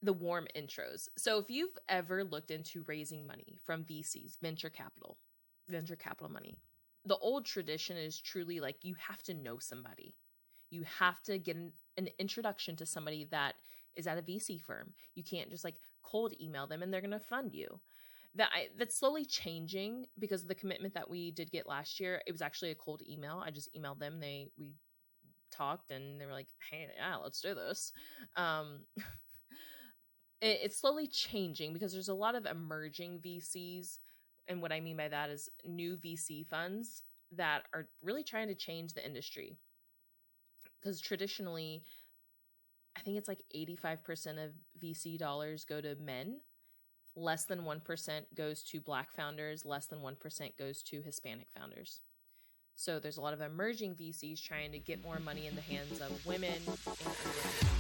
the warm intros. So if you've ever looked into raising money from VCs, venture capital money, the old tradition is truly like you have to know somebody. You have to get an introduction to somebody that is at a VC firm. You can't just like cold email them and they're going to fund you. That's slowly changing because of the commitment that we did get last year. It was actually a cold email. I just emailed them. We talked and they were like, hey, yeah, let's do this. It's slowly changing because there's a lot of emerging VCs. And what I mean by that is new VC funds that are really trying to change the industry. Because traditionally, I think it's like 85% of VC dollars go to men. Less than 1% goes to Black founders. Less than 1% goes to Hispanic founders. So there's a lot of emerging VCs trying to get more money in the hands of women.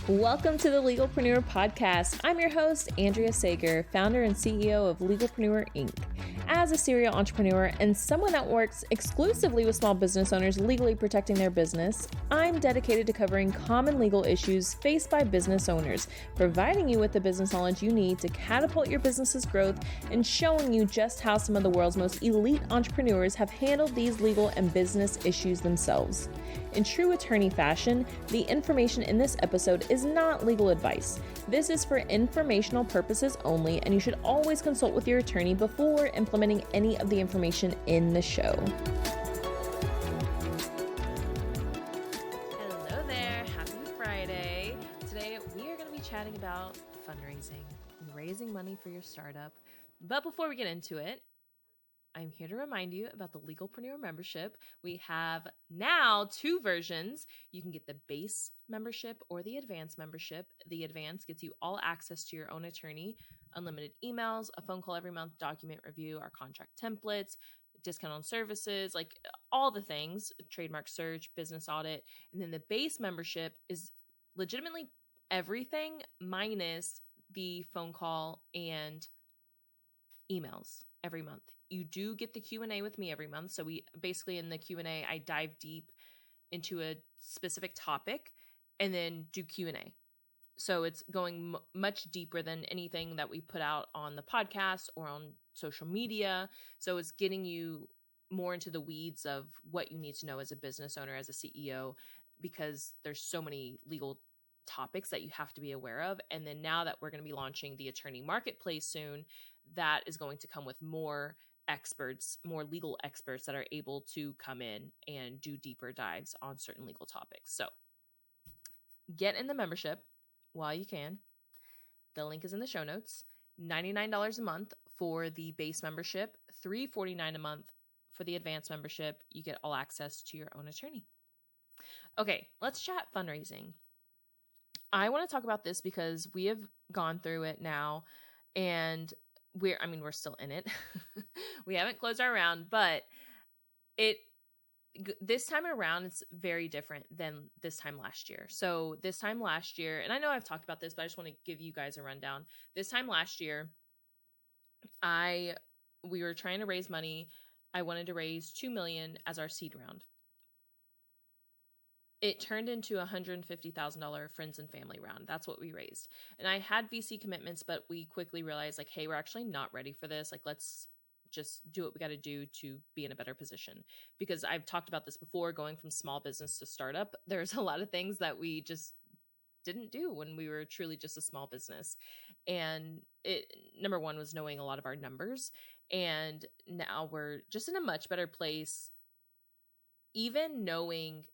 Welcome to the Legalpreneur podcast. I'm your host, Andrea Sager, founder and CEO of Legalpreneur, Inc. As a serial entrepreneur and someone that works exclusively with small business owners legally protecting their business, I'm dedicated to covering common legal issues faced by business owners, providing you with the business knowledge you need to catapult your business's growth and showing you just how some of the world's most elite entrepreneurs have handled these legal and business issues themselves. In true attorney fashion, the information in this episode is not legal advice. This is for informational purposes only, and you should always consult with your attorney before implementing any of the information in the show. Hello there. Happy Friday. Today, we are going to be chatting about fundraising and raising money for your startup. But before we get into it, I'm here to remind you about the Legalpreneur membership. We have now 2 versions. You can get the base membership or the advanced membership. The advanced gets you all access to your own attorney, unlimited emails, a phone call every month, document review, our contract templates, discount on services, like all the things, trademark search, business audit. And then the base membership is legitimately everything minus the phone call and emails every month. You do get the Q&A with me every month. So we basically in the Q&A, I dive deep into a specific topic and then do Q&A. So it's going much deeper than anything that we put out on the podcast or on social media. So it's getting you more into the weeds of what you need to know as a business owner, as a CEO, because there's so many legal topics that you have to be aware of. And then now that we're going to be launching the attorney marketplace soon, that is going to come with more experts, more legal experts that are able to come in and do deeper dives on certain legal topics. So get in the membership while you can. The link is in the show notes. $99 a month for the base membership, $349 a month for the advanced membership. You get all access to your own attorney. Okay, let's chat fundraising. I want to talk about this because we have gone through it now and we're still in it. We haven't closed our round, but this time around, it's very different than this time last year. So this time last year, and I know I've talked about this, but I just want to give you guys a rundown. This time last year, we were trying to raise money. I wanted to raise $2 million as our seed round. It turned into $150,000 friends and family round. That's what we raised. And I had VC commitments, but we quickly realized like, hey, we're actually not ready for this. Like, let's just do what we got to do to be in a better position. Because I've talked about this before, going from small business to startup, there's a lot of things that we just didn't do when we were truly just a small business. And number one was knowing a lot of our numbers. And now we're just in a much better place, even knowing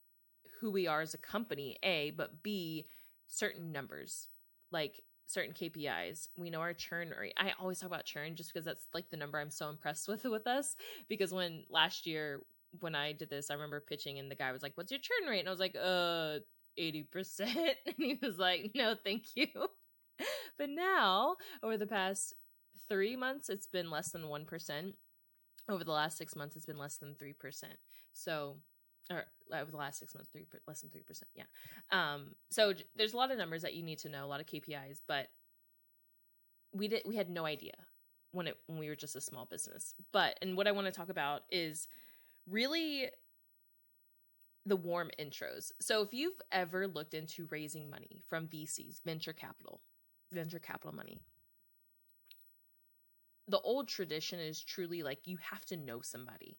who we are as a company, A, but B, certain numbers, like certain KPIs. We know our churn rate. I always talk about churn just because that's like the number I'm so impressed with us. Because when last year, when I did this, I remember pitching and the guy was like, what's your churn rate? And I was like, 80%. And he was like, no, thank you. But now over the past 3 months, it's been less than 1%. Over the last 6 months, it's been less than 3%. So or over the last 6 months, less than 3%. Yeah. So there's a lot of numbers that you need to know, a lot of KPIs, but we had no idea when we were just a small business. And what I want to talk about is really the warm intros. So if you've ever looked into raising money from VCs, venture capital venture capital money. The old tradition is truly like you have to know somebody.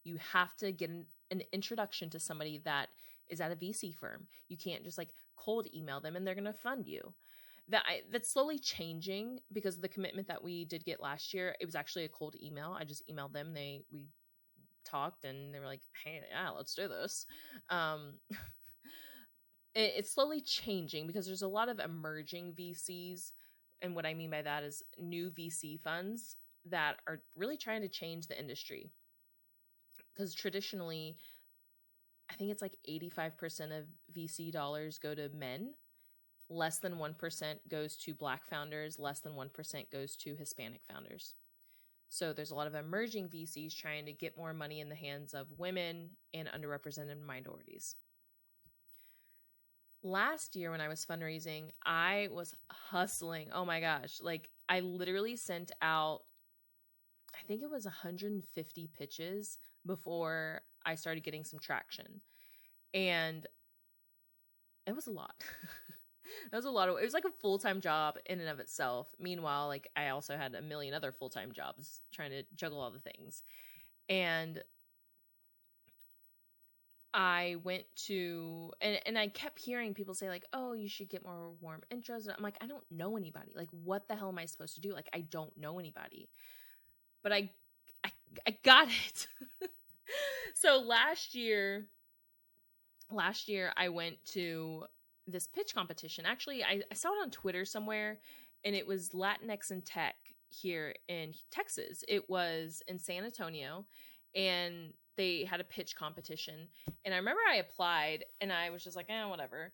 You have to get an introduction to somebody that is at a VC firm. You can't just like cold email them and they're going to fund you. That's slowly changing because of the commitment that we did get last year. It was actually a cold email. I just emailed them. We talked and they were like, "Hey, yeah, let's do this." Um, it's slowly changing because there's a lot of emerging VCs, and what I mean by that is new VC funds that are really trying to change the industry. Because traditionally, I think it's like 85% of VC dollars go to men, less than 1% goes to Black founders, less than 1% goes to Hispanic founders. So there's a lot of emerging VCs trying to get more money in the hands of women and underrepresented minorities. Last year when I was fundraising, I was hustling. Oh my gosh. Like I literally sent out, I think it was 150 pitches before I started getting some traction. And it was a lot. That was a lot of, it was like a full-time job in and of itself. Meanwhile, like I also had a million other full-time jobs trying to juggle all the things. And I went to, and I kept hearing people say like, "Oh, you should get more warm intros." And I'm like, I don't know anybody. Like, what the hell am I supposed to do? Like, I don't know anybody. But I, I got it. So last year I went to this pitch competition. Actually, I saw it on Twitter somewhere, and it was Latinx in Tech here in Texas. It was in San Antonio, and they had a pitch competition. And I remember I applied, and I was just like, whatever.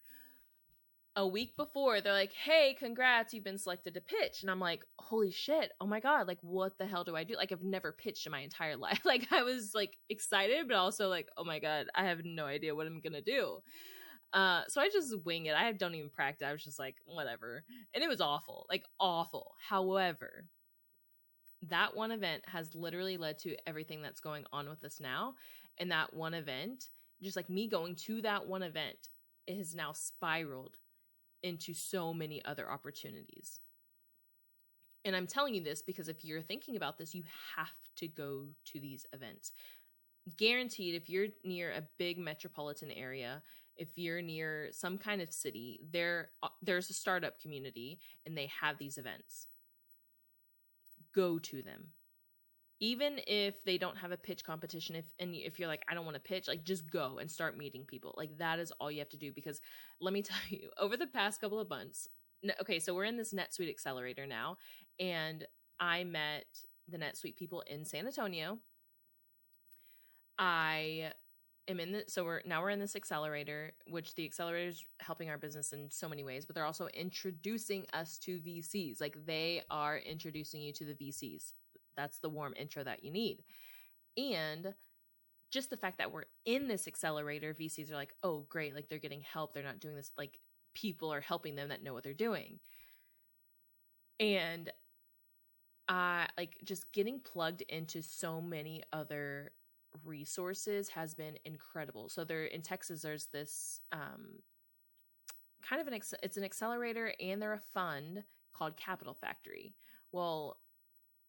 A week before, they're like, "Hey, congrats, you've been selected to pitch." And I'm like, holy shit, oh my God, like what the hell do I do? Like I've never pitched in my entire life. Like I was like excited, but also like, oh my God, I have no idea what I'm gonna do. So I just wing it. I don't even practice. I was just like, whatever. And it was awful, like awful. However, that one event has literally led to everything that's going on with us now. And that one event, just like me going to that one event, it has now spiraled into so many other opportunities. And I'm telling you this because if you're thinking about this, you have to go to these events. Guaranteed, if you're near a big metropolitan area, if you're near some kind of city, there's a startup community and they have these events. Go to them. Even if they don't have a pitch competition, if you're like, I don't want to pitch, like just go and start meeting people. Like that is all you have to do. Because let me tell you, over the past couple of months, okay, so we're in this NetSuite accelerator now, and I met the NetSuite people in San Antonio. I am in the, so we're in this accelerator, which the accelerator is helping our business in so many ways, but they're also introducing us to VCs. Like they are introducing you to the VCs. That's the warm intro that you need. And just the fact that we're in this accelerator, VCs are like, oh, great. Like they're getting help. They're not doing this. Like people are helping them that know what they're doing. And like just getting plugged into so many other resources has been incredible. So there in Texas, there's this kind of it's an accelerator and they're a fund called Capital Factory. Well,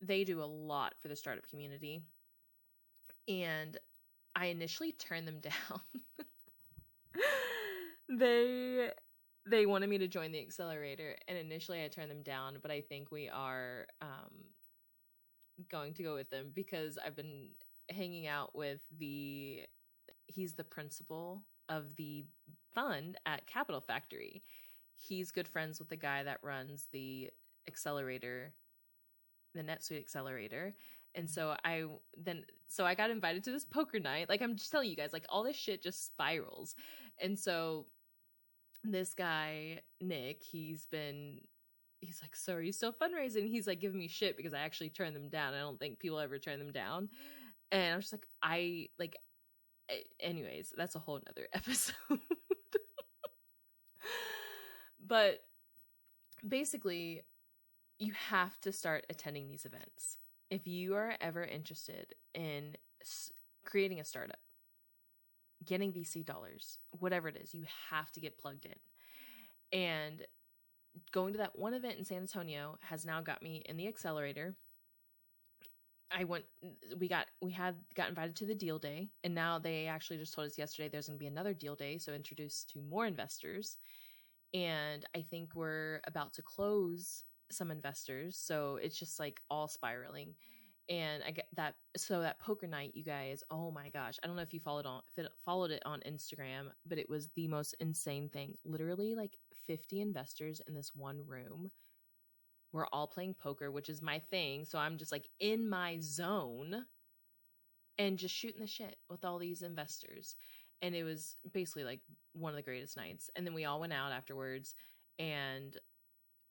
they do a lot for the startup community. And I initially turned them down. they wanted me to join the accelerator, and initially I turned them down, but I think we are going to go with them because I've been hanging out with he's the principal of the fund at Capital Factory. He's good friends with the guy that runs the accelerator, the NetSuite accelerator. And so I got invited to this poker night. Like I'm just telling you guys, like all this shit just spirals. And so this guy, Nick, he's like, "So are you still fundraising?" He's like giving me shit because I actually turned them down. I don't think people ever turn them down. And I was just like, anyways, that's a whole nother episode. But basically, you have to start attending these events. If you are ever interested in creating a startup, getting VC dollars, whatever it is, you have to get plugged in. And going to that one event in San Antonio has now got me in the accelerator. We got invited to the deal day, and now they actually just told us yesterday there's going to be another deal day, so introduced to more investors. And I think we're about to close some investors, so it's just like all spiraling. And I get that. So that poker night, you guys, oh my gosh, I don't know if you followed it on Instagram, but it was the most insane thing. Literally like 50 investors in this one room. We're all playing poker, which is my thing. So I'm just like in my zone and just shooting the shit with all these investors. And it was basically like one of the greatest nights. And then we all went out afterwards, and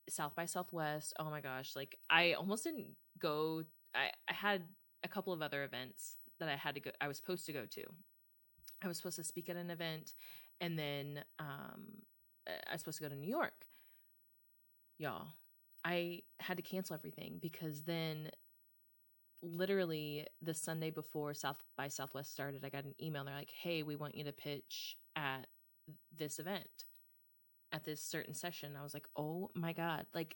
South by Southwest. Oh my gosh. Like I almost didn't go. I had a couple of other events that I was supposed to go to. I was supposed to speak at an event, and then I was supposed to go to New York. Y'all, I had to cancel everything because then literally the Sunday before South by Southwest started, I got an email. They're like, hey, we want you to pitch at this event at this certain session. I was like, oh my God. Like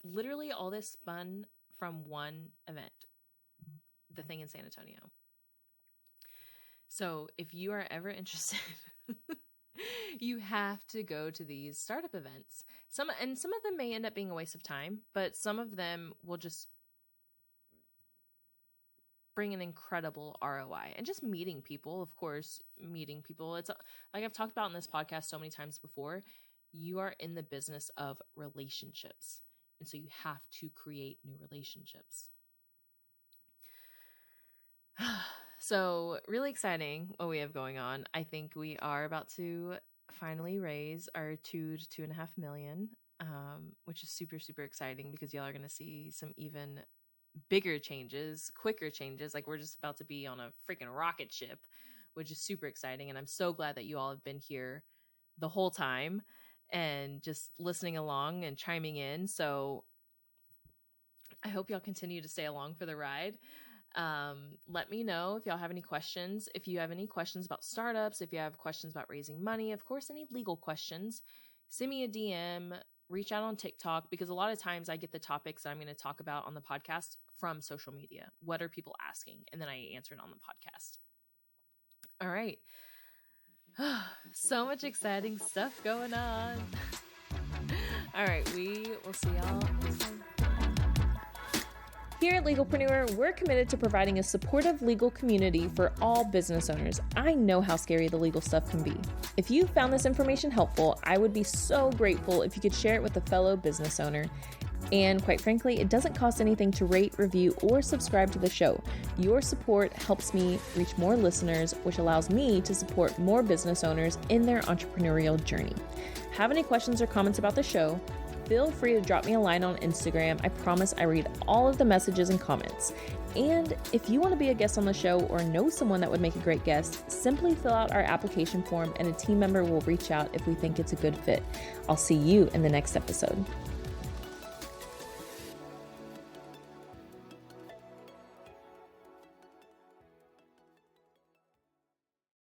literally all this spun from one event, the thing in San Antonio. So if you are ever interested, you have to go to these startup events. Some of them may end up being a waste of time, but some of them will just bring an incredible ROI. And just meeting people, of course, it's like I've talked about in this podcast so many times before, you are in the business of relationships. And so you have to create new relationships. So really exciting what we have going on. I think we are about to finally raise our $2 to $2.5 million, which is super, super exciting because y'all are going to see some even bigger changes, quicker changes. Like we're just about to be on a freaking rocket ship, which is super exciting. And I'm so glad that you all have been here the whole time and just listening along and chiming in. So I hope y'all continue to stay along for the ride. Let me know if y'all have any questions. If you have any questions about startups, if you have questions about raising money, of course, any legal questions, send me a DM, reach out on TikTok, because a lot of times I get the topics that I'm going to talk about on the podcast from social media. What are people asking? And then I answer it on the podcast. All right. So much exciting stuff going on. All right. We will see y'all next time. Here at Legalpreneur, we're committed to providing a supportive legal community for all business owners. I know how scary the legal stuff can be. If you found this information helpful, I would be so grateful if you could share it with a fellow business owner. And quite frankly, it doesn't cost anything to rate, review, or subscribe to the show. Your support helps me reach more listeners, which allows me to support more business owners in their entrepreneurial journey. Have any questions or comments about the show? Feel free to drop me a line on Instagram. I promise I read all of the messages and comments. And if you want to be a guest on the show or know someone that would make a great guest, simply fill out our application form and a team member will reach out if we think it's a good fit. I'll see you in the next episode.